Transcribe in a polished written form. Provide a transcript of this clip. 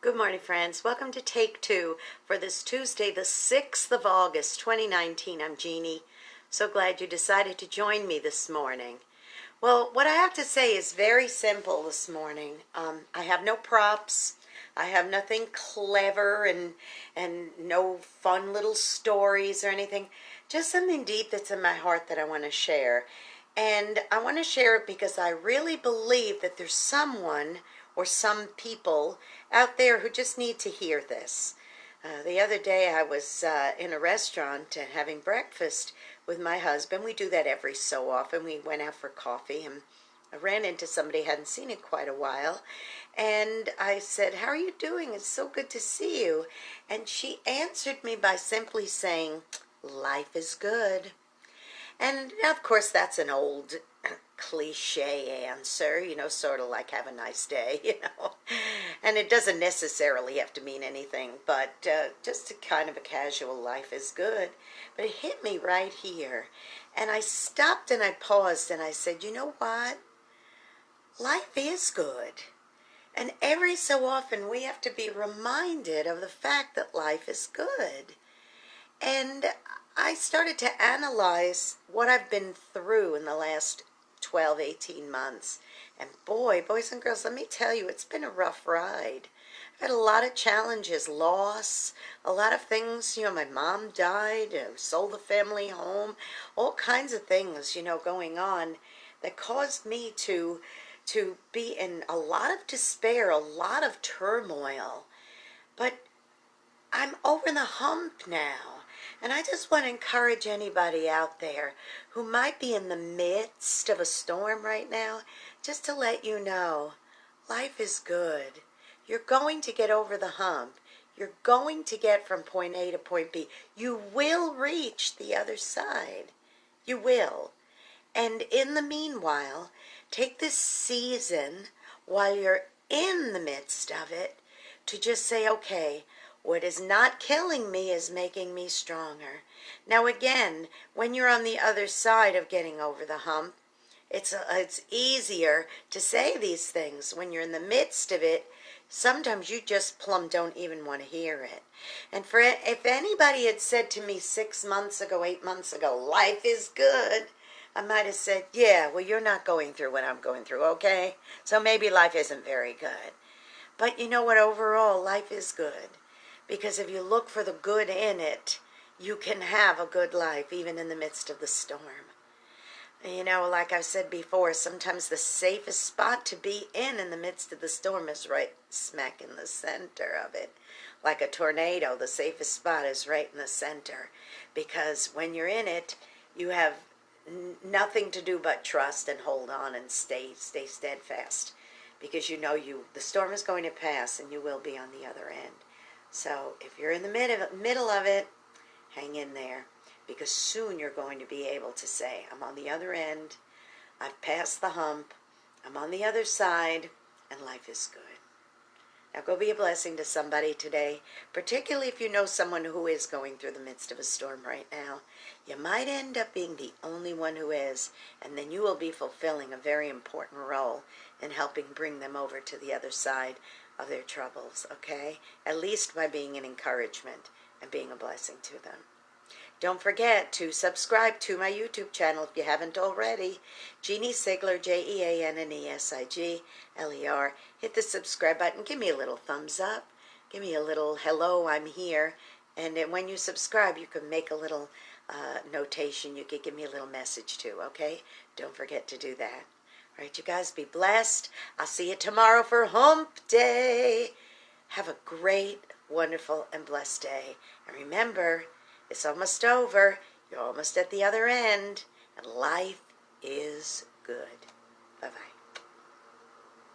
Good morning, friends. Welcome to Take Two for this Tuesday, the 6th of August, 2019. I'm Jeannie. So glad you decided to join me this morning. Well, what I have to say is very simple this morning. I have no props. I have nothing clever and no fun little stories or anything. Just something deep that's in my heart that I want to share. And I want to share it because I really believe that there's someone or some people out there who just need to hear this. The other day I was in a restaurant and having breakfast with my husband. We do that every so often. We went out for coffee and I ran into somebody I hadn't seen in quite a while. And I said, "How are you doing? It's so good to see you." And she answered me by simply saying, "Life is good." And of course that's an old cliche answer, sort of like "have a nice day," and it doesn't necessarily have to mean anything, but just a kind of a casual "life is good." But it hit me right here, and I stopped and I paused and I said, "You know what? Life is good." And every so often we have to be reminded of the fact that life is good. And I started to analyze what I've been through in the last 12, 18 months. And boy, boys and girls, let me tell you, it's been a rough ride. I've had a lot of challenges, loss, a lot of things. My mom died, sold the family home, all kinds of things, going on that caused me to be in a lot of despair, a lot of turmoil. But I'm over the hump now. And I just want to encourage anybody out there who might be in the midst of a storm right now, just to let you know, life is good. You're going to get over the hump. You're going to get from point A to point B. You will reach the other side. You will. And in the meanwhile, take this season while you're in the midst of it to just say, okay, what is not killing me is making me stronger. Now again, when you're on the other side of getting over the hump, it's easier to say these things. When you're in the midst of it, sometimes you just plumb don't even want to hear it. And if anybody had said to me 6 months ago, 8 months ago, life is good, I might have said, yeah, well, you're not going through what I'm going through, okay? So maybe life isn't very good. But you know what? Overall, life is good. Because if you look for the good in it, you can have a good life even in the midst of the storm. Like I've said before, sometimes the safest spot to be in the midst of the storm is right smack in the center of it. Like a tornado, the safest spot is right in the center. Because when you're in it, you have nothing to do but trust and hold on and stay steadfast. Because the storm is going to pass and you will be on the other end. So if you're in the middle of it, hang in there, because soon you're going to be able to say, I'm on the other end, I've passed the hump, I'm on the other side, and life is good. Now go be a blessing to somebody today, particularly if you know someone who is going through the midst of a storm right now. You might end up being the only one who is, and then you will be fulfilling a very important role in helping bring them over to the other side of their troubles, okay? At least by being an encouragement and being a blessing to them. Don't forget to subscribe to my YouTube channel if you haven't already. Jeanne Sigler, JeanneSigler. Hit the subscribe button. Give me a little thumbs up. Give me a little hello, I'm here. And then when you subscribe, you can make a little notation. You can give me a little message too, okay? Don't forget to do that. All right, you guys, be blessed. I'll see you tomorrow for Hump Day. Have a great, wonderful, and blessed day. And remember, it's almost over. You're almost at the other end. And life is good. Bye-bye.